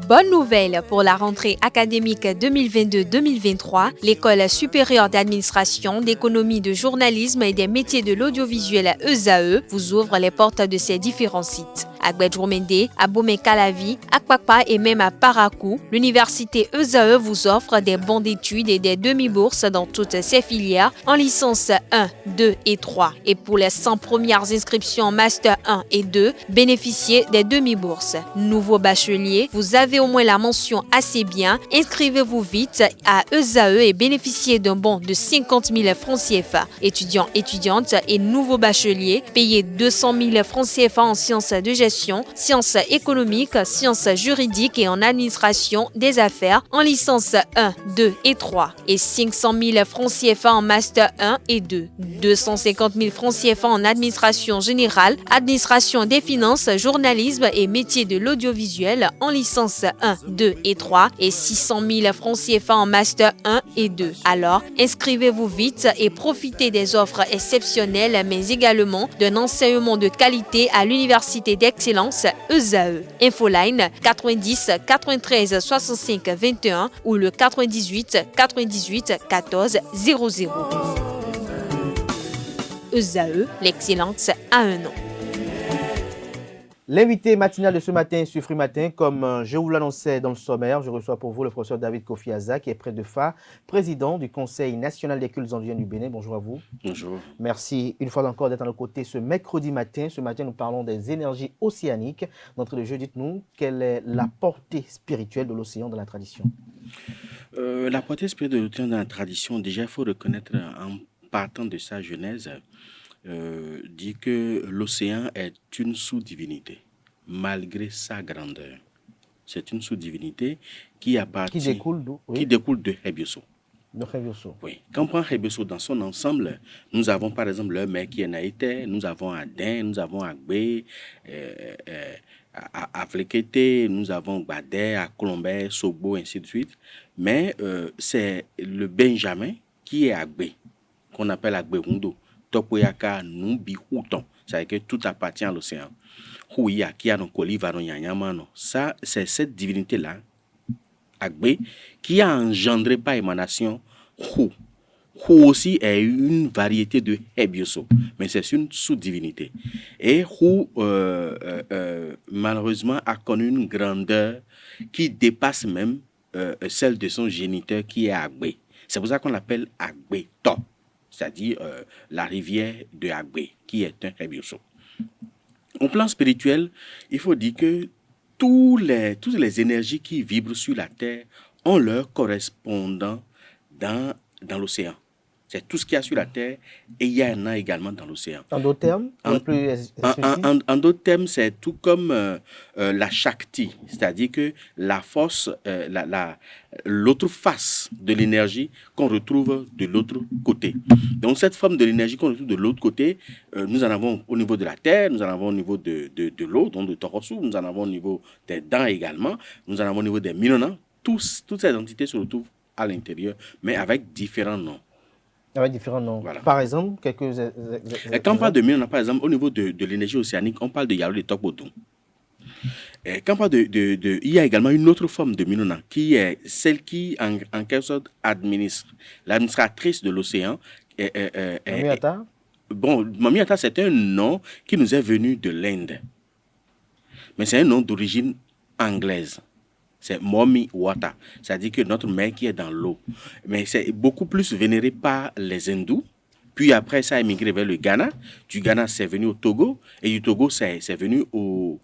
Bonne nouvelle pour la rentrée académique 2022-2023, l'École supérieure d'administration, d'économie, de journalisme et des métiers de l'audiovisuel ESAE vous ouvre les portes de ses différents sites. À Gbedjomende, à Bomé-Calavi, à Kpakpa et même à Parakou, l'université ESAE vous offre des bons d'études et des demi-bourses dans toutes ses filières en licence 1, 2 et 3. Et pour les 100 premières inscriptions en master 1 et 2, bénéficiez des demi-bourses. Nouveau bachelier, vous avez au moins la mention assez bien. Inscrivez-vous vite à ESAE et bénéficiez d'un bon de 50 000 francs CFA. Étudiants, étudiantes et nouveaux bacheliers, payez 200 000 francs CFA en sciences de gestion, sciences économiques, sciences juridiques et en administration des affaires en licence 1, 2 et 3 et 500 000 francs CFA en master 1 et 2, 250 000 francs CFA en administration générale, administration des finances, journalisme et métiers de l'audiovisuel en licence 1, 2 et 3 et 600 000 francs CFA en master 1 et 2. Alors, inscrivez-vous vite et profitez des offres exceptionnelles mais également d'un enseignement de qualité à l'université d'excellence ESAE. Infoline 90 93 65 21 ou le 98 98 14 00. ESAE, l'excellence a un nom. L'invité matinal de ce matin sur Free Matin, comme je vous l'annonçais dans le sommaire, je reçois pour vous le professeur David Kofi Aza, qui est prêtre de Fa, président du Conseil national des cultes andouillens du Bénin. Bonjour à vous. Bonjour. Merci une fois encore d'être à nos côtés ce mercredi matin. Ce matin, nous parlons des énergies océaniques. D'entrée de jeu, dites-nous, quelle est la portée spirituelle de l'océan dans la tradition? La portée spirituelle de l'océan dans la tradition, déjà, il faut reconnaître en partant de sa genèse, dit que l'océan est une sous-divinité, malgré sa grandeur. C'est une sous-divinité qui appartient, Qui découle d'où? Oui. Qui découle de Hebioso. De Hebioso. Oui. Quand on prend Hebioso dans son ensemble, nous avons par exemple le mer qui est Naïté, nous avons Adin, nous avons Agbé, à Flekete, nous avons Badé, à Colombay, Sobo, ainsi de suite. Mais c'est le Benjamin qui est Agbé, qu'on appelle Agbé Hundo. Topoyaka Numbi Houton. C'est-à-dire que tout appartient à l'océan. Houya, qui a nos colivres, ça, c'est cette divinité-là, Agbé, qui a engendré par émanation Hou. Hou aussi est une variété de Hebioso, mais c'est une sous-divinité. Et Hou, malheureusement, a connu une grandeur qui dépasse même celle de son géniteur qui est Agbé. C'est pour ça qu'on l'appelle Agbé Top, c'est-à-dire la rivière de Agbé, qui est un Hebioso. Au plan spirituel, il faut dire que toutes les énergies qui vibrent sur la Terre ont leur correspondant dans l'océan. C'est tout ce qu'il y a sur la Terre et il y en a également dans l'océan. En d'autres termes, en d'autres termes, c'est tout comme la Shakti, c'est-à-dire que la force, l'autre face de l'énergie qu'on retrouve de l'autre côté. Donc cette forme de l'énergie qu'on retrouve de l'autre côté, nous en avons au niveau de la Terre, nous en avons au niveau de l'eau, donc de Torosu, nous en avons au niveau des dents également, nous en avons au niveau des Minonans. Toutes ces entités se retrouvent à l'intérieur, mais avec différents noms. Avec différents noms. Voilà. Par exemple, quand on parle de Minona, par exemple, au niveau de l'énergie océanique, on parle de Yalo de Tokbodou. Quand on parle il y a également une autre forme de Minona, qui est celle qui, en quelque sorte, administre, l'administratrice de l'océan. Mamiata? Bon, Mamiata, c'est un nom qui nous est venu de l'Inde. Mais c'est un nom d'origine anglaise. C'est Momi Wata, c'est-à-dire que notre mer qui est dans l'eau. Mais c'est beaucoup plus vénéré par les hindous. Puis après, ça a émigré vers le Ghana. Du Ghana, c'est venu au Togo. Et du Togo, c'est venu au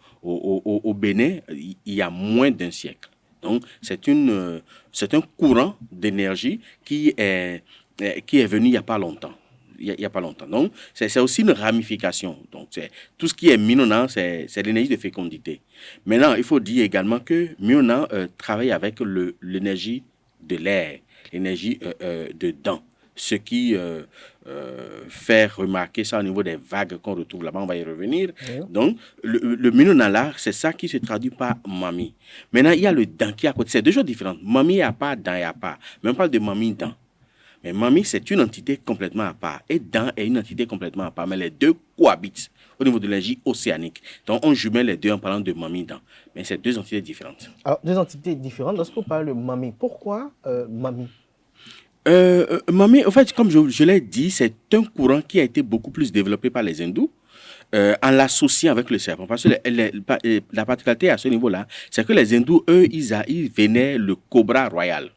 Bénin il y a moins d'un siècle. Donc, c'est un courant d'énergie qui est venu il n'y a pas longtemps. Il y a pas longtemps. Donc, c'est aussi une ramification. Donc, tout ce qui est Minona, c'est l'énergie de fécondité. Maintenant, il faut dire également que Minona travaille avec l'énergie de l'air, l'énergie de ce qui fait remarquer ça au niveau des vagues qu'on retrouve là-bas. On va y revenir. Oui. Donc, le Minona là, c'est ça qui se traduit par Mami. Maintenant, il y a le Dan qui est à côté. C'est deux choses différentes. Mami à part, Dan à part. Mais on parle de Mami Dan. Mais Mami, c'est une entité complètement à part. Et Dan est une entité complètement à part. Mais les deux cohabitent au niveau de l'énergie océanique. Donc, on jumelle les deux en parlant de Mamidan. Mais c'est deux entités différentes. Alors, deux entités différentes. Lorsqu'on parle de Mami, pourquoi Mami? Mami, en fait, comme je l'ai dit, c'est un courant qui a été beaucoup plus développé par les hindous. En l'associant avec le serpent. Parce que la particularité à ce niveau-là, c'est que les hindous, eux, ils venaient le cobra royal.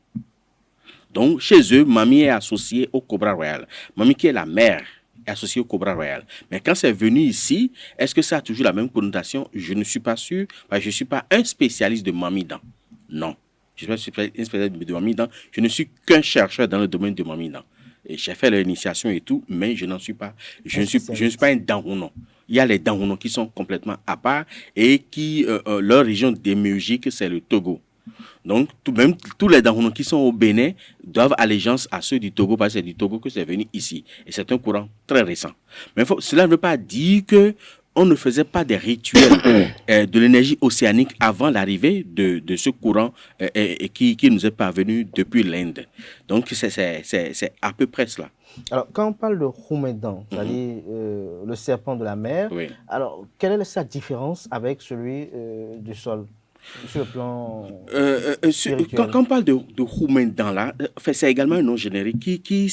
Donc, chez eux, Mami est associée au cobra royal. Mami, qui est la mère, est associée au cobra royal. Mais quand c'est venu ici, est-ce que ça a toujours la même connotation? Je ne suis pas sûr, parce que je ne suis pas un spécialiste de Mamidan. Non. Je ne suis pas un spécialiste de Mamidan. Je ne suis qu'un chercheur dans le domaine de Mamidan. Et j'ai fait l'initiation et tout, mais je n'en suis pas. Je ne suis pas un Danhuno. Il y a les Danhuno qui sont complètement à part et qui, leur région démiurgique, c'est le Togo. Donc, tous les Danhuno qui sont au Bénin doivent allégeance à ceux du Togo parce que c'est du Togo que c'est venu ici. Et c'est un courant très récent. Mais cela ne veut pas dire que on ne faisait pas des rituels de l'énergie océanique avant l'arrivée de ce courant qui nous est parvenu depuis l'Inde. Donc, c'est à peu près cela. Alors, quand on parle de Roumédan, c'est-à-dire le serpent de la mer, Oui. alors, quelle est sa différence avec celui du sol, sur le plan spirituel? Quand on parle de Roumédan, là, c'est également un nom générique qui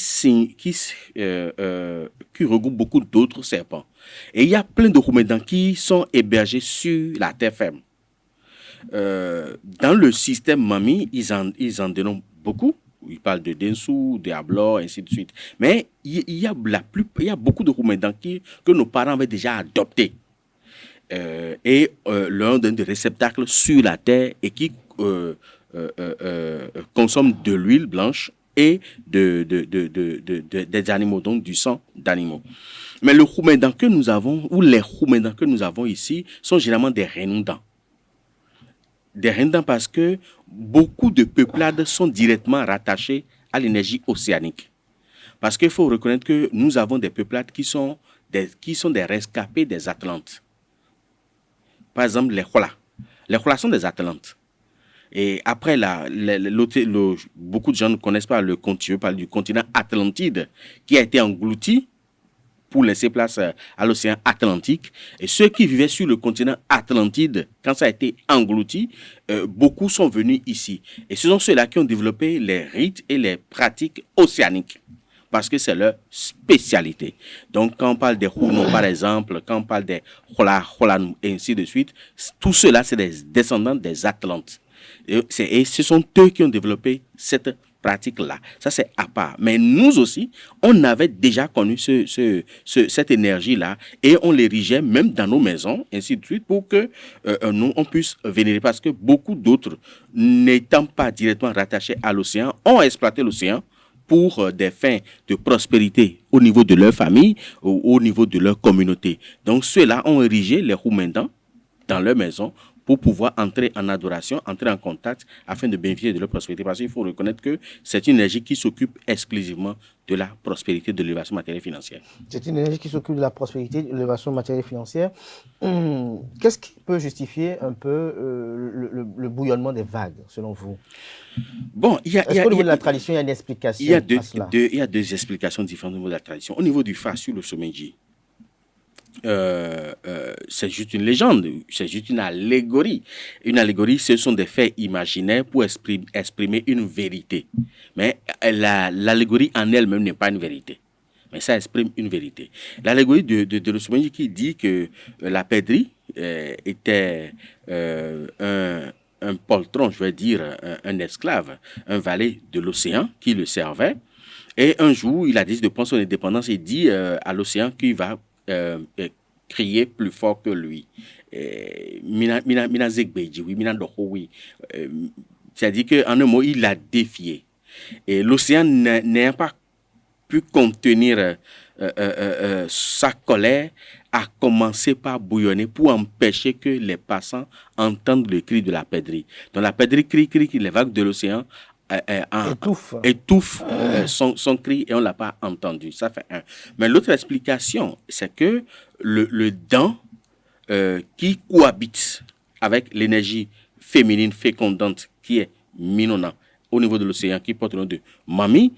regroupe beaucoup d'autres serpents. Et il y a plein de Roumédans qui sont hébergés sur la terre ferme. Dans le système Mami, ils en dénombrent beaucoup. Ils parlent de Densou, de Ablor, ainsi de suite. Mais il y a beaucoup de Roumédans que nos parents avaient déjà adoptés. Et leur donne des réceptacles sur la terre et qui consomment de l'huile blanche et des animaux, donc du sang d'animaux. Mais le Roumédan que nous avons, ou les Roumédans que nous avons ici, sont généralement des Renundans. Des Renundans parce que beaucoup de peuplades sont directement rattachées à l'énergie océanique. Parce qu'il faut reconnaître que nous avons des peuplades qui sont des rescapés des Atlantes. Par exemple, les Hola. Les Hola sont des Atlantes. Et après, beaucoup de gens ne connaissent pas je parle du continent Atlantide, qui a été englouti pour laisser place à l'océan Atlantique. Et ceux qui vivaient sur le continent Atlantide, quand ça a été englouti, beaucoup sont venus ici. Et ce sont ceux-là qui ont développé les rites et les pratiques océaniques, parce que c'est leur spécialité. Donc, quand on parle des Huno, par exemple, quand on parle des Hola, et ainsi de suite, tout cela, c'est des descendants des Atlantes. Et ce sont eux qui ont développé cette pratique-là. Ça, c'est à part. Mais nous aussi, on avait déjà connu cette énergie-là et on l'érigeait même dans nos maisons, ainsi de suite, pour que nous, on puisse vénérer. Parce que beaucoup d'autres, n'étant pas directement rattachés à l'océan, ont exploité l'océan pour des fins de prospérité au niveau de leur famille ou au niveau de leur communauté. Donc, ceux-là ont érigé les Roumédans dans leur maison pour pouvoir entrer en adoration, entrer en contact afin de bénéficier de leur prospérité. Parce qu'il faut reconnaître que c'est une énergie qui s'occupe exclusivement de la prospérité, de l'élévation matérielle et financière. C'est une énergie qui s'occupe de la prospérité, de l'élévation matérielle et financière. Qu'est-ce qui peut justifier un peu le bouillonnement des vagues, selon vous? Bon, est-ce qu'au niveau de la tradition, il y a une explication à cela? Il y a deux explications différentes au niveau de la tradition. Au niveau du Fa sur le Somenji, c'est juste une légende, c'est juste une allégorie. Une allégorie, ce sont des faits imaginaires pour exprimer une vérité. Mais l'allégorie en elle-même n'est pas une vérité. Mais ça exprime une vérité. L'allégorie de Losumenji qui dit que la pèderie était un poltron, je vais dire, un esclave, un valet de l'océan qui le servait. Et un jour, il a décidé de prendre son indépendance et dit à l'océan qu'il va crier plus fort que lui. Mina Zegbeji, oui, Mina Doko, oui. C'est-à-dire qu'en un mot, il l'a défié. Et l'océan n'ayant pas pu contenir sa colère, a commencé par bouillonner pour empêcher que les passants entendent le cri de la pèderie. Donc la pèderie crie, les vagues de l'océan étouffe son cri et on ne l'a pas entendu. Ça fait un. Mais l'autre explication, c'est que le dent qui cohabite avec l'énergie féminine fécondante qui est Minona au niveau de l'océan, qui porte le nom de Mami,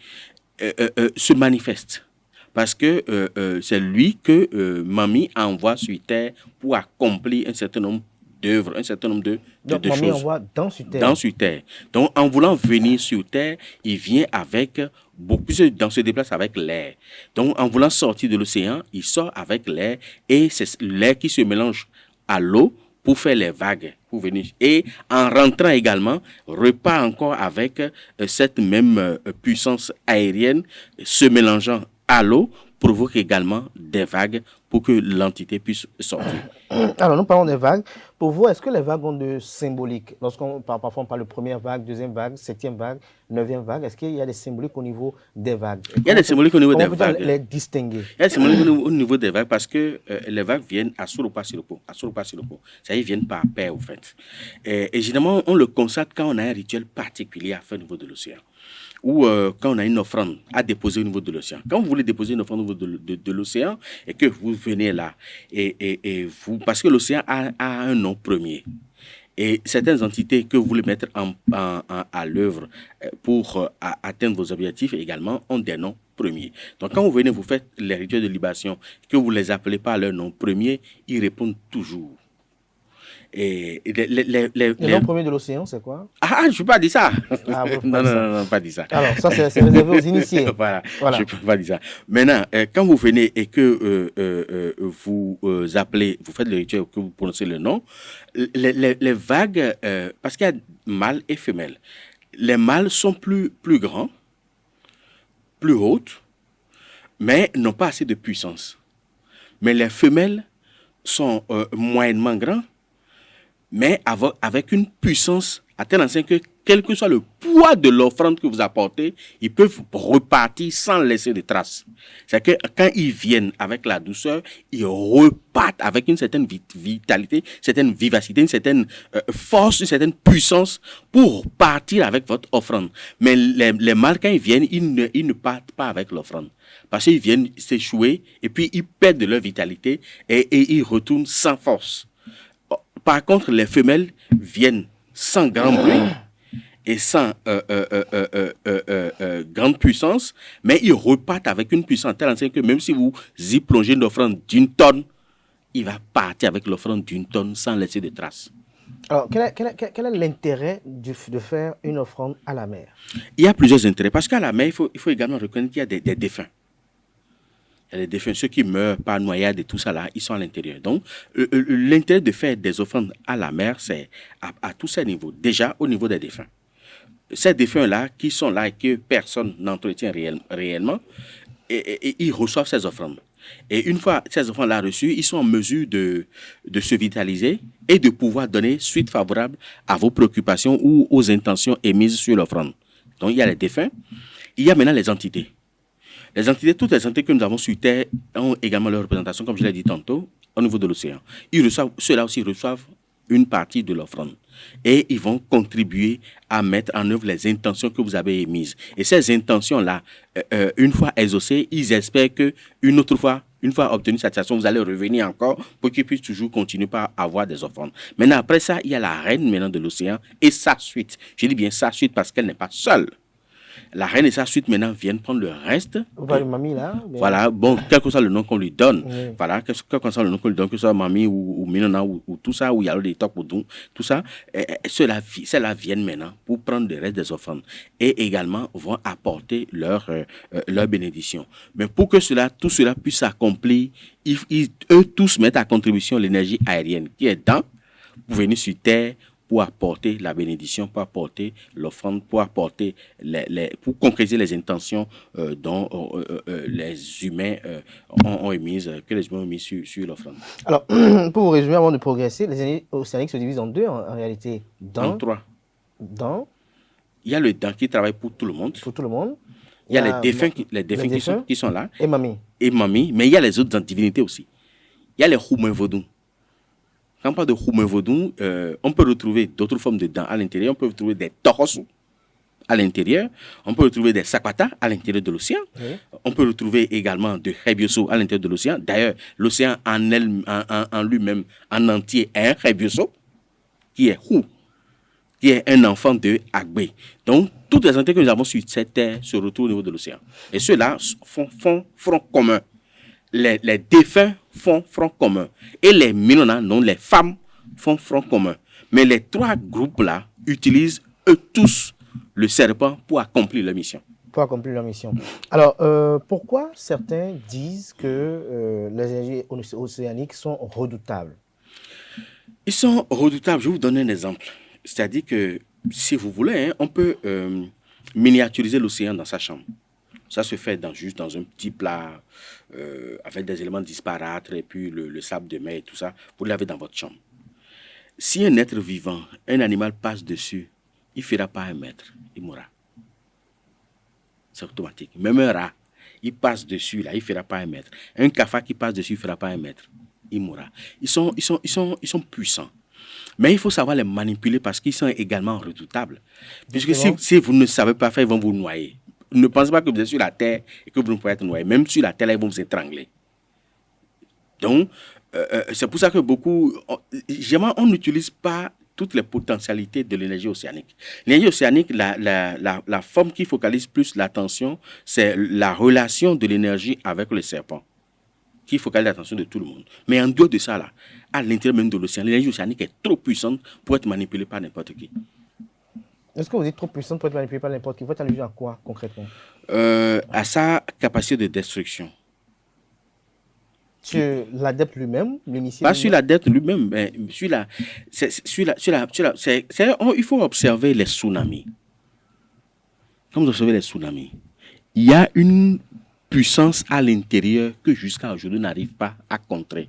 se manifeste. Parce que c'est lui que Mamie envoie sur Terre pour accomplir un certain nombre d'œuvres, un certain nombre de Mamie choses. envoie sur Terre. Dans sur Terre. Donc, en voulant venir sur Terre, il vient avec beaucoup, se déplace avec l'air. Donc, en voulant sortir de l'océan, il sort avec l'air et c'est l'air qui se mélange à l'eau pour faire les vagues, pour venir. Et en rentrant également, repart encore avec cette même puissance aérienne se mélangeant à l'eau, provoque également des vagues pour que l'entité puisse sortir. Alors, nous parlons des vagues. Pour vous, est-ce que les vagues ont de symbolique? Lorsqu'on parle, parfois on parle de première vague, deuxième vague, septième vague, neuvième vague, est-ce qu'il y a des symboliques au niveau des vagues? Il y a des symboliques au niveau des vagues. Les distinguer. Il y a des symboliques au niveau des vagues parce que les vagues viennent à Surupa Sirupo. Ça, ils viennent par paire, au fait. Et généralement, on le constate quand on a un rituel particulier à faire au niveau de l'océan. Ou quand on a une offrande à déposer au niveau de l'océan. Quand vous voulez déposer une offrande au niveau de l'océan et que vous venez là, et vous, parce que l'océan a un nom premier. Et certaines entités que vous voulez mettre à l'œuvre pour atteindre vos objectifs également ont des noms premiers. Donc quand vous venez, vous faites les rituels de libation, que vous les appelez par leur nom premier, ils répondent toujours. Et le nom premier de l'océan, c'est quoi? Ah, je ne peux pas dire ça. Ah, non, pas dire ça. Alors, ça, c'est réservé aux initiés. Voilà, je ne peux pas dire ça. Maintenant, quand vous venez et que vous appelez, vous faites le rituel, que vous prononcez le nom, les vagues, parce qu'il y a mâles et femelles, les mâles sont plus grands, plus hautes, mais n'ont pas assez de puissance. Mais les femelles sont moyennement grands, mais avec une puissance à tel enseigne que quel que soit le poids de l'offrande que vous apportez, ils peuvent repartir sans laisser de traces. C'est que quand ils viennent avec la douceur, ils repartent avec une certaine vitalité, une certaine vivacité, une certaine force, une certaine puissance pour partir avec votre offrande. Mais les mâles, quand ils viennent, ils ne partent pas avec l'offrande. Parce qu'ils viennent s'échouer et puis ils perdent de leur vitalité et ils retournent sans force. Par contre, les femelles viennent sans grand bruit et sans grande puissance, mais ils repartent avec une puissance telle que même si vous y plongez une offrande d'une tonne, il va partir avec l'offrande d'une tonne sans laisser de traces. Alors, quel est l'intérêt de faire une offrande à la mer? Il y a plusieurs intérêts, parce qu'à la mer, il faut également reconnaître qu'il y a des défunts. Les défunts, ceux qui meurent par noyade et tout ça là, ils sont à l'intérieur. Donc, l'intérêt de faire des offrandes à la mer, c'est à tous ces niveaux. Déjà, au niveau des défunts. Ces défunts-là, qui sont là et que personne n'entretient réellement, et ils reçoivent ces offrandes. Et une fois ces offrandes-là reçues, ils sont en mesure de se vitaliser et de pouvoir donner suite favorable à vos préoccupations ou aux intentions émises sur l'offrande. Donc, il y a les défunts. Il y a maintenant les entités. Les entités, toutes les entités que nous avons sur Terre ont également leur représentation, comme je l'ai dit tantôt, au niveau de l'océan. Ceux-là aussi reçoivent une partie de l'offrande. Et ils vont contribuer à mettre en œuvre les intentions que vous avez émises. Et ces intentions-là, une fois exaucées, ils espèrent qu'une autre fois, une fois obtenu satisfaction, vous allez revenir encore pour qu'ils puissent toujours continuer par avoir des offrandes. Maintenant, après ça, il y a la reine maintenant de l'océan et sa suite. Je dis bien sa suite parce qu'elle n'est pas seule. La reine et sa suite maintenant viennent prendre le reste. Vous parlez de mamie là? Voilà, bon, quel que soit le nom qu'on lui donne, Oui. voilà, quel que soit le nom qu'on lui donne, que ce soit mamie ou minona ou tout ça, ou yalo des tocs ou tout ça, ceux-là viennent maintenant pour prendre le reste des offrandes et également vont apporter leur bénédiction. Mais pour que tout cela puisse s'accomplir, eux tous mettent à contribution l'énergie aérienne qui est dans pour venir sur Terre, pour apporter la bénédiction, pour apporter l'offrande, pour apporter pour concrétiser les intentions dont les humains ont émises, que les humains ont mis sur l'offrande. Alors, pour vous résumer, avant de progresser, les énergies océaniques se divisent en deux en réalité. En trois. Il y a le Dan qui travaille pour tout le monde. Pour tout le monde. Il y a les défunts qui sont là. Et mamie. Mais il y a les autres divinités aussi. Il y a les Roumains vaudous. Quand on parle de Roumain vaudou, on peut retrouver d'autres formes de dents à l'intérieur. On peut retrouver des toros à l'intérieur. On peut retrouver des sakpata à l'intérieur de l'océan. Oui. On peut retrouver également de hebioso à l'intérieur de l'océan. D'ailleurs, l'océan en lui-même, en entier, est un hebioso qui est roux. qui est un enfant de Agbé. Donc, toutes les entités que nous avons sur cette terre se retrouvent au niveau de l'océan. Et ceux-là font front commun. Les défunts font front commun. Et les Minona, non, les femmes font front commun. Mais les trois groupes-là utilisent eux tous le serpent pour accomplir leur mission. Pour accomplir leur mission. Alors, pourquoi certains disent que les énergies océaniques sont redoutables? Ils sont redoutables. Je vais vous donner un exemple. C'est-à-dire que, si vous voulez, hein, on peut miniaturiser l'océan dans sa chambre. Ça se fait juste dans un petit plat avec des éléments disparates et puis le sable de mer et tout ça. Vous l'avez dans votre chambre. Si un être vivant, un animal passe dessus, il ne fera pas 1 mètre. Il mourra. C'est automatique. Même un rat, il passe dessus, là, il ne fera pas 1 mètre. Un cafard qui passe dessus, il ne fera pas 1 mètre. Il mourra. Ils sont puissants. Mais il faut savoir les manipuler parce qu'ils sont également redoutables. Puisque si vous ne savez pas faire, ils vont vous noyer. Ne pensez pas que vous êtes sur la terre et que vous ne pouvez être noyé. Même sur la terre, là, ils vont vous étrangler. Donc, c'est pour ça que on n'utilise pas toutes les potentialités de l'énergie océanique. L'énergie océanique, la forme qui focalise plus l'attention, c'est la relation de l'énergie avec le serpent, qui focalise l'attention de tout le monde. Mais en dehors de ça, là, à l'intérieur même de l'océan, l'énergie océanique est trop puissante pour être manipulée par n'importe qui. Est-ce que vous êtes trop puissante pour être manipulée par n'importe qui? Vous êtes allusion à quoi concrètement? À sa capacité de destruction. Sur l'adepte lui-même, l'initié? Pas sur l'adepte lui-même, mais il faut observer les tsunamis. Quand vous observez les tsunamis, il y a une puissance à l'intérieur que jusqu'à aujourd'hui on n'arrive pas à contrer.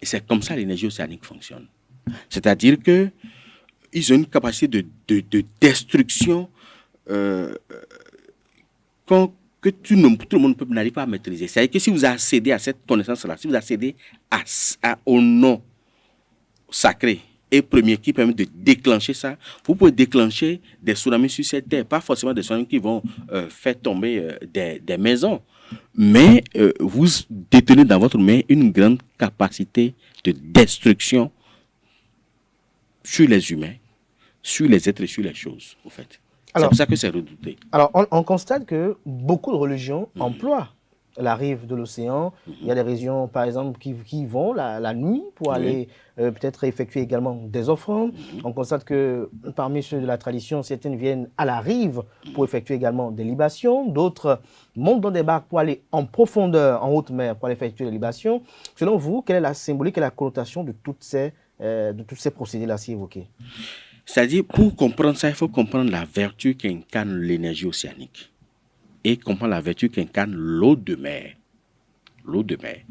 Et c'est comme ça que l'énergie océanique fonctionne. C'est-à-dire que ils ont une capacité de destruction que tout le monde n'arrive pas à maîtriser. C'est-à-dire que si vous accédez à cette connaissance-là, si vous accédez au nom sacré et premier qui permet de déclencher ça, vous pouvez déclencher des tsunamis sur cette terre. Pas forcément des tsunamis qui vont faire tomber des maisons, mais vous détenez dans votre main une grande capacité de destruction sur les humains, sur les êtres et sur les choses, au fait. C'est pour ça que c'est redouté. Alors, on constate que beaucoup de religions emploient la rive de l'océan. Il y a des régions, par exemple, qui vont la nuit pour aller peut-être effectuer également des offrandes. On constate que parmi ceux de la tradition, certaines viennent à la rive pour effectuer également des libations. D'autres montent dans des barques pour aller en profondeur, en haute mer, pour aller effectuer des libations. Selon vous, quelle est la symbolique, quelle est la connotation de tous ces procédés-là si évoqués? C'est-à-dire, pour comprendre ça, il faut comprendre la vertu qu'incarne l'énergie océanique et comprendre la vertu qu'incarne l'eau de mer. L'eau de mer.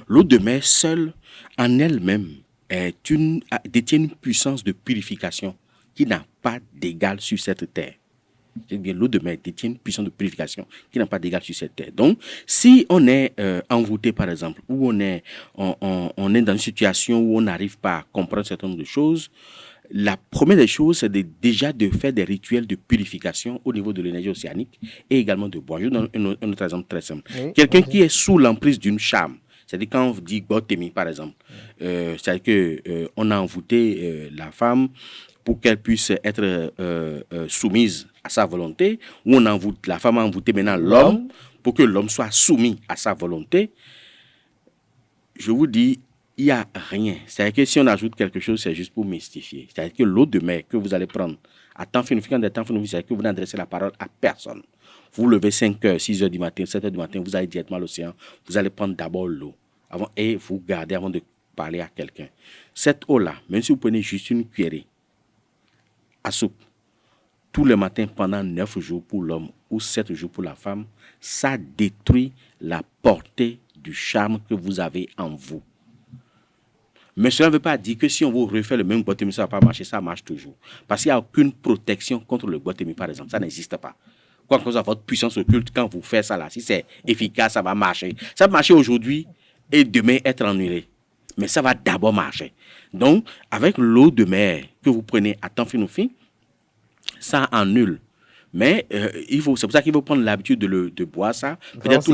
L'eau de mer seule, en elle-même, détient une puissance de purification qui n'a pas d'égal sur cette terre. L'eau de mer détient une puissance de purification qui n'a pas d'égal sur cette terre. Donc, si on est envoûté, par exemple, ou on est dans une situation où on n'arrive pas à comprendre un certain nombre de choses, la première des choses, c'est déjà de faire des rituels de purification au niveau de l'énergie océanique et également de boire. Je donne un autre exemple très simple. Oui, quelqu'un qui est sous l'emprise d'une charme, c'est-à-dire quand on dit Gbotemi, par exemple, c'est-à-dire qu'on a envoûté la femme pour qu'elle puisse être soumise à sa volonté, ou la femme a envoûté maintenant l'homme pour que l'homme soit soumis à sa volonté. Je vous dis, il n'y a rien. C'est-à-dire que si on ajoute quelque chose, c'est juste pour mystifier. C'est-à-dire que l'eau de mer que vous allez prendre à temps fini, c'est-à-dire que vous n'adressez la parole à personne. Vous levez 5 heures, 6 heures du matin, 7 heures du matin, vous allez directement à l'océan, vous allez prendre d'abord l'eau et vous gardez avant de parler à quelqu'un. Cette eau-là, même si vous prenez juste une cuillerée à soupe, tous les matins pendant 9 jours pour l'homme ou 7 jours pour la femme, ça détruit la portée du charme que vous avez en vous. Mais cela ne veut pas dire que si on vous refait le même Gbotemi, ça ne va pas marcher, ça marche toujours. Parce qu'il n'y a aucune protection contre le Gbotemi, par exemple. Ça n'existe pas. Quoi que soit votre puissance occulte, quand vous faites ça là, si c'est efficace, ça va marcher. Ça va marcher aujourd'hui et demain être annulé. Mais ça va d'abord marcher. Donc, avec l'eau de mer que vous prenez à temps fini, ça annule Mais c'est pour ça qu'il faut prendre l'habitude de boire ça. Peut-être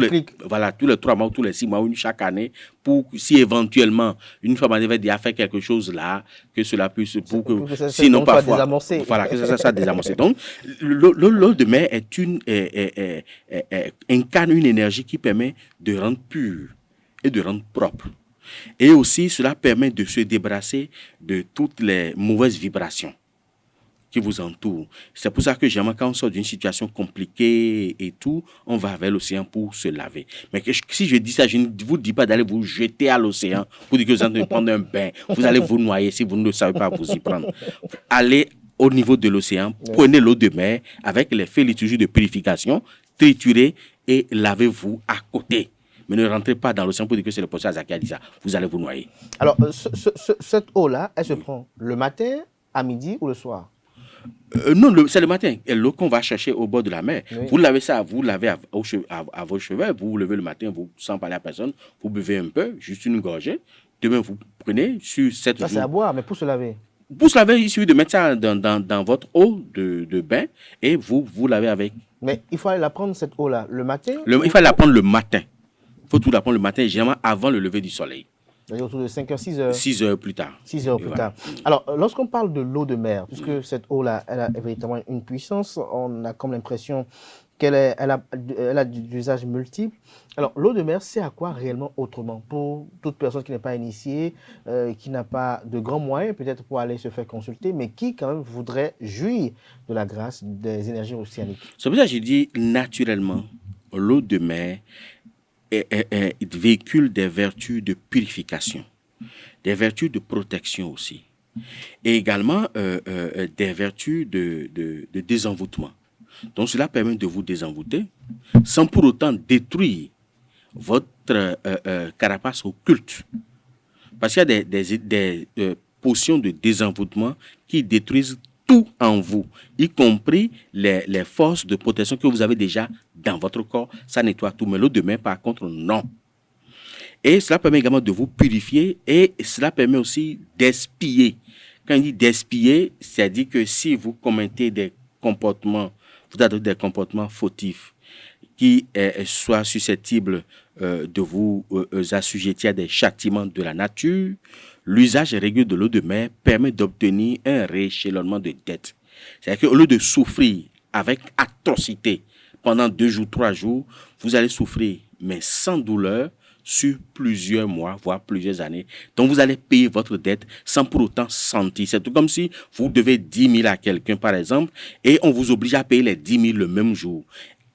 tous les 3 mois ou tous les 6 mois ou chaque année, pour si éventuellement, une fois on avait faire quelque chose là, que cela puisse, pour que sinon parfois, voilà, que ça soit désamorcé. Donc, l'eau de mer incarne une énergie qui permet de rendre pur et de rendre propre. Et aussi, cela permet de se débarrasser de toutes les mauvaises vibrations qui vous entourent. C'est pour ça que généralement, quand on sort d'une situation compliquée et tout, on va vers l'océan pour se laver. Mais si je dis ça, je ne vous dis pas d'aller vous jeter à l'océan pour dire que vous allez prendre un bain. Vous allez vous noyer si vous ne savez pas vous y prendre. Allez au niveau de l'océan, prenez l'eau de mer avec les faits liturgiques de purification, triturez et lavez-vous à côté. Mais ne rentrez pas dans l'océan pour dire que c'est le professeur Azaki qui a dit ça. Vous allez vous noyer. Alors, cette eau-là, elle se prend le matin, à midi ou le soir? Non, c'est le matin. L'eau qu'on va chercher au bord de la mer. Oui. Vous lavez ça, vous lavez à vos cheveux, vous vous levez le matin, vous, sans parler à personne, vous buvez un peu, juste une gorgée. Demain, vous prenez sur 7 jours. Ça, c'est à boire, mais pour se laver. Pour se laver, il suffit de mettre ça dans votre eau de bain et vous lavez avec. Mais il faut aller la prendre, cette eau-là, le matin? Il faut la prendre le matin. Il faut tout la prendre le matin, généralement avant le lever du soleil. C'est-à-dire autour de 5h, 6h. 6 heures plus tard. 6 heures plus tard. Alors, lorsqu'on parle de l'eau de mer, puisque cette eau-là, elle a véritablement une puissance, on a comme l'impression qu'elle a des usages multiples. Alors, l'eau de mer, c'est à quoi réellement autrement? Pour toute personne qui n'est pas initiée, qui n'a pas de grands moyens, peut-être pour aller se faire consulter, mais qui quand même voudrait jouir de la grâce des énergies océaniques. C'est pour ça que je dis naturellement, l'eau de mer véhicule des vertus de purification, des vertus de protection aussi, et également des vertus de désenvoûtement. Donc cela permet de vous désenvoûter sans pour autant détruire votre carapace occulte. Parce qu'il y a des potions de désenvoûtement qui détruisent tout en vous, y compris les forces de protection que vous avez déjà dans votre corps. Ça nettoie tout. Mais l'eau de mer, par contre, non. Et cela permet également de vous purifier et cela permet aussi d'expier. Quand il dit d'expier, c'est-à-dire que si vous commettez des comportements, vous adoptez des comportements fautifs qui soient susceptibles de vous assujettir à des châtiments de la nature, l'usage régulier de l'eau de mer permet d'obtenir un rééchelonnement de dettes. C'est-à-dire qu'au lieu de souffrir avec atrocité pendant 2 jours, 3 jours, vous allez souffrir, mais sans douleur, sur plusieurs mois, voire plusieurs années. Donc, vous allez payer votre dette sans pour autant sentir. C'est tout comme si vous devez 10 000 à quelqu'un, par exemple, et on vous oblige à payer les 10 000 le même jour.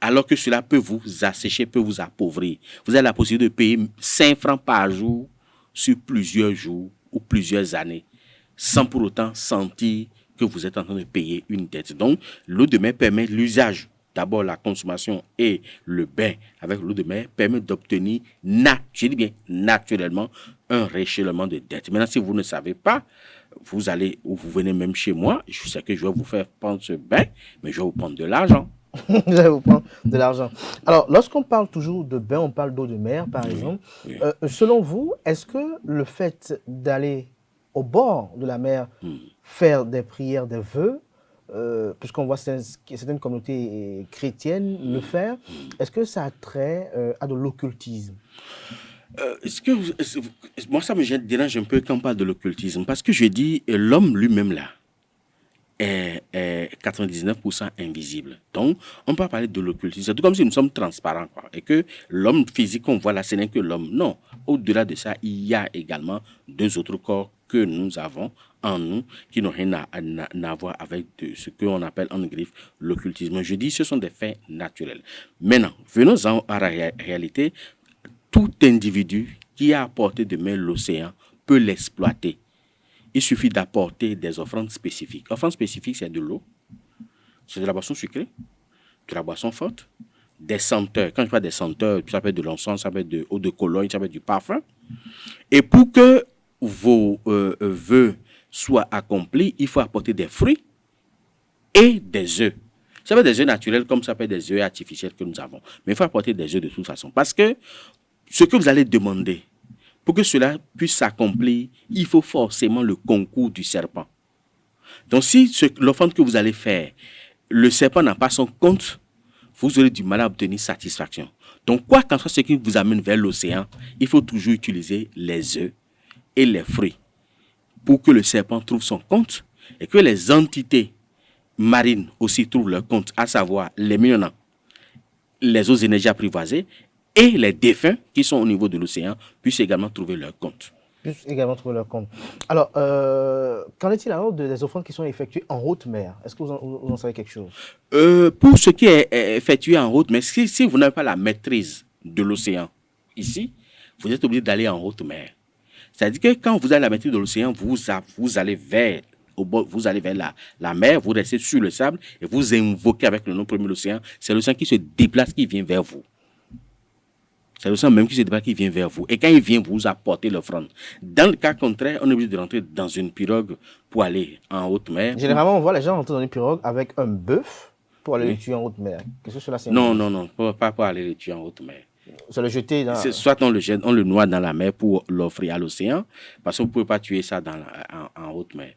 Alors que cela peut vous assécher, peut vous appauvrir. Vous avez la possibilité de payer 5 francs par jour sur plusieurs jours ou plusieurs années, sans pour autant sentir que vous êtes en train de payer une dette. Donc, l'eau de mer permet l'usage. D'abord, la consommation et le bain avec l'eau de mer permet d'obtenir, je dis bien naturellement, un rééchelonnement de dette. Maintenant, si vous ne savez pas, vous allez ou vous venez même chez moi, je sais que je vais vous faire prendre ce bain, mais je vais vous prendre de l'argent. Je vais vous prendre de l'argent. Alors, lorsqu'on parle toujours de bain, on parle d'eau de mer, par exemple. Oui. Selon vous, est-ce que le fait d'aller au bord de la mer, faire des prières, des vœux, puisqu'on voit certaines communautés chrétiennes le faire, est-ce que ça a trait à de l'occultisme? Moi, ça me dérange un peu quand on parle de l'occultisme, parce que je dis, l'homme lui-même là est 99% invisible. Donc, on peut parler de l'occultisme. C'est tout comme si nous sommes transparents, quoi, et que l'homme physique qu'on voit là, ce n'est que l'homme. Non, au-delà de ça, il y a également 2 autres corps que nous avons en nous, qui n'ont rien à voir avec ce qu'on appelle en griffe l'occultisme. Je dis, ce sont des faits naturels. Maintenant, venons-en à la réalité. Tout individu qui a à portée de main l'océan peut l'exploiter. Il suffit d'apporter des offrandes spécifiques. Offrandes spécifiques, c'est de l'eau, c'est de la boisson sucrée, de la boisson forte, des senteurs. Quand je parle des senteurs, ça peut être de l'encens, ça peut être de eau de Cologne, ça peut être du parfum. Et pour que vos vœux soient accomplis, il faut apporter des fruits et des œufs. Ça peut être des œufs naturels comme ça peut être des œufs artificiels que nous avons. Mais il faut apporter des œufs de toute façon. Parce que ce que vous allez demander, pour que cela puisse s'accomplir, il faut forcément le concours du serpent. Donc si l'offrande que vous allez faire le serpent n'a pas son compte, vous aurez du mal à obtenir satisfaction. Donc, quoi qu'en soit ce qui vous amène vers l'océan, il faut toujours utiliser les œufs et les fruits pour que le serpent trouve son compte et que les entités marines aussi trouvent leur compte, à savoir les millionnaires, les autres énergies apprivoisées et les défunts qui sont au niveau de l'océan puissent également trouver leur compte. Puissent également trouver leur compte. Alors, qu'en est-il alors des offrandes qui sont effectuées en haute mer? Est-ce que vous en savez quelque chose? Pour ce qui est effectué en haute mer, si vous n'avez pas la maîtrise de l'océan ici, vous êtes obligé d'aller en haute mer. C'est-à-dire que quand vous avez la maîtrise de l'océan, vous allez vers la mer, vous restez sur le sable et vous invoquez avec le nom premier de l'océan. C'est l'océan qui se déplace, qui vient vers vous. C'est l'océan même qui se déplace, qui vient vers vous. Et quand il vient, vous apportez l'offrande. Dans le cas contraire, on est obligé de rentrer dans une pirogue pour aller en haute mer. Généralement, on voit les gens rentrer dans une pirogue avec un bœuf pour aller le tuer en haute mer. Qu'est-ce que cela signifie? Non, pas pour aller le tuer en haute mer. C'est le jeter dans... Soit on le jette, on le noie dans la mer pour l'offrir à l'océan, parce que vous ne pouvez pas tuer ça en haute mer.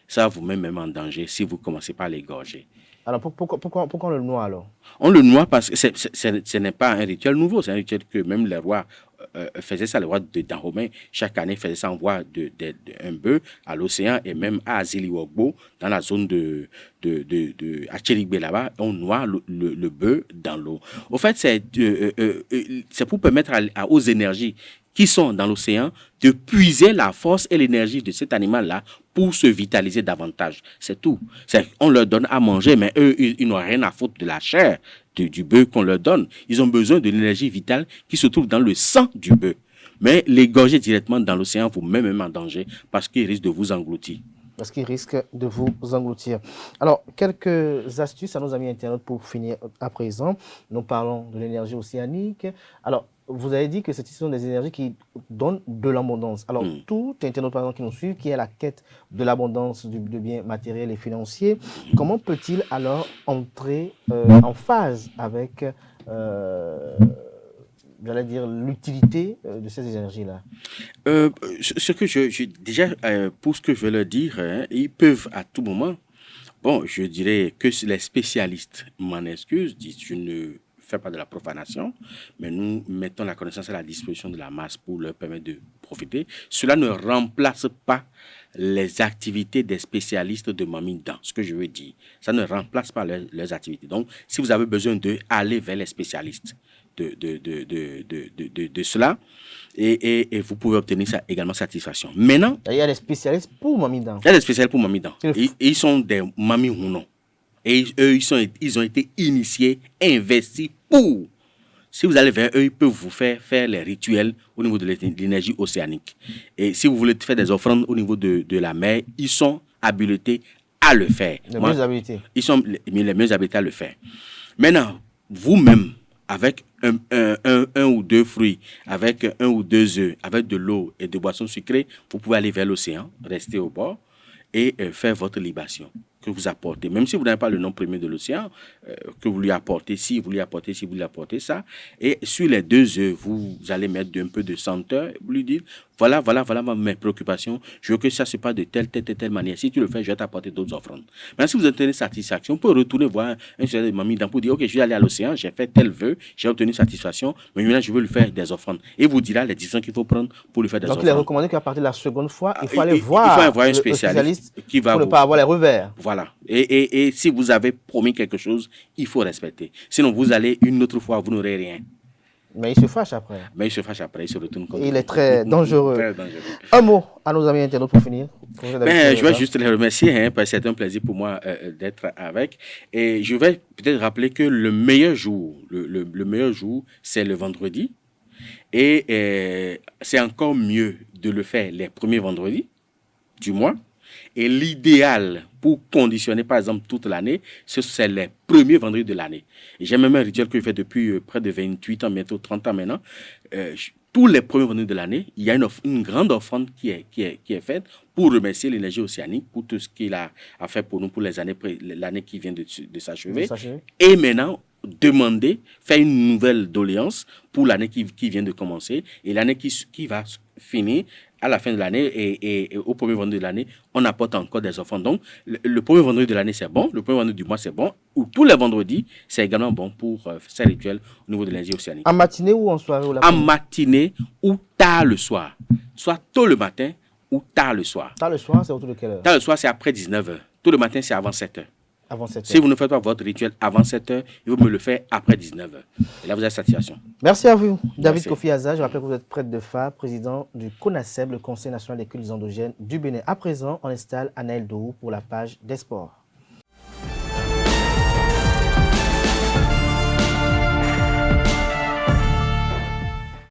Ça vous met même en danger si vous commencez pas à l'égorger. Alors pourquoi on le noie alors? On le noie parce que ce n'est pas un rituel nouveau, c'est un rituel que même les rois faisaient ça, les rois de Dahomey, chaque année faisaient ça, envoie un bœuf à l'océan et même à Aziliwogbo, dans la zone de Achirigbe là-bas, on noie le bœuf dans l'eau. Au fait, c'est pour permettre aux énergies qui sont dans l'océan de puiser la force et l'énergie de cet animal-là pour se vitaliser davantage. C'est tout. On leur donne à manger, mais eux, ils n'ont rien à foutre de la chair du bœuf qu'on leur donne. Ils ont besoin de l'énergie vitale qui se trouve dans le sang du bœuf. Mais l'égorger directement dans l'océan vous met même en danger parce qu'il risque de vous engloutir. Parce qu'il risque de vous engloutir. Alors, quelques astuces à nos amis internautes pour finir à présent. Nous parlons de l'énergie océanique. Alors, vous avez dit que ce sont des énergies qui donnent de l'abondance. Alors, tout internaute, par exemple, qui nous suit, qui est à la quête de l'abondance de biens matériels et financiers, comment peut-il alors entrer en phase avec, j'allais dire, l'utilité de ces énergies-là? Ce que déjà, pour ce que je veux leur dire, ils peuvent à tout moment, bon, je dirais que les spécialistes m'en excusent, disent je ne fais pas de la profanation, mais nous mettons la connaissance à la disposition de la masse pour leur permettre de profiter. Cela ne remplace pas les activités des spécialistes de Mamidan, ce que je veux dire. Ça ne remplace pas leurs activités. Donc, si vous avez besoin d'aller vers les spécialistes de cela, et vous pouvez obtenir ça également satisfaction. Maintenant, il y a des spécialistes pour Mamidan. Il y a des spécialistes pour Mamidan. Ils sont des Mami Hunon. Et eux, ils ont été initiés, investis pour. Si vous allez vers eux, ils peuvent vous faire les rituels au niveau de l'énergie océanique. Et si vous voulez faire des offrandes au niveau de la mer, ils sont habilités à le faire. Les mieux habilités. Ils sont les mieux habilités à le faire. Maintenant, vous-même, avec un ou deux fruits, avec un ou deux œufs, avec de l'eau et de boissons sucrées, vous pouvez aller vers l'océan, rester au bord et faire votre libation que vous apportez. Même si vous n'avez pas le nom premier de l'océan, que vous lui apportez ci, vous lui apportez ça. Et sur les deux œufs, vous allez mettre un peu de senteur, vous lui dites, voilà mes préoccupations, je veux que ça se passe de telle manière. Si tu le fais, je vais t'apporter d'autres offrandes. Maintenant, si vous obtenez satisfaction, vous pouvez retourner voir un sujet de Mamie pour dire, ok, je vais aller à l'océan, j'ai fait tel vœu, j'ai obtenu satisfaction, mais maintenant je veux lui faire des offrandes. Et vous dira les décisions qu'il faut prendre pour lui faire des offrandes. Donc, il est recommandé qu'à partir de la seconde fois, il faut aller voir un spécialiste qui va pour ne pas avoir les revers. Voilà. Et si vous avez promis quelque chose, il faut respecter. Sinon, vous allez une autre fois, vous n'aurez rien. Mais il se fâche après. Il se retourne contre Il est très dangereux. Très dangereux. Un mot à nos amis internautes pour finir. Je vais juste les remercier, parce que c'est un plaisir pour moi d'être avec. Et je vais peut-être rappeler que le meilleur jour, le meilleur jour, c'est le vendredi. Et c'est encore mieux de le faire les premiers vendredis du mois. Et l'idéal pour conditionner, par exemple, toute l'année, c'est les premiers vendredis de l'année. Et j'ai même un rituel que je fais depuis près de 28 ans, bientôt 30 ans maintenant. Tous les premiers vendredis de l'année, il y a une grande offrande qui est faite pour remercier l'énergie océanique pour tout ce qu'il a fait pour nous pour l'année qui vient de s'achever. Et maintenant, faire une nouvelle doléance pour l'année qui vient de commencer et l'année qui va finir à la fin de l'année et au premier vendredi de l'année, on apporte encore des offrandes. Donc, le premier vendredi de l'année, c'est bon. Le premier vendredi du mois, c'est bon. Ou tous les vendredis, c'est également bon pour ces rituels au niveau de l'Indie océanique. En matinée ou en soirée ou En matinée ou tard le soir. Soit tôt le matin ou tard le soir. Tard le soir, c'est autour de quelle heure? Tard le soir, c'est après 19h. Tôt le matin, c'est avant 7h. Avant 7 Si heures. vous ne faites pas votre rituel avant 7h, il faut me le faire après 19h. Et là, vous avez satisfaction. Merci à vous, David Merci. Kofi Aza. Je rappelle que vous êtes prêtre de phare, président du CONACEB, le Conseil national des cultes endogènes du Bénin. À présent, on installe Anaël Dohou pour la page des sports.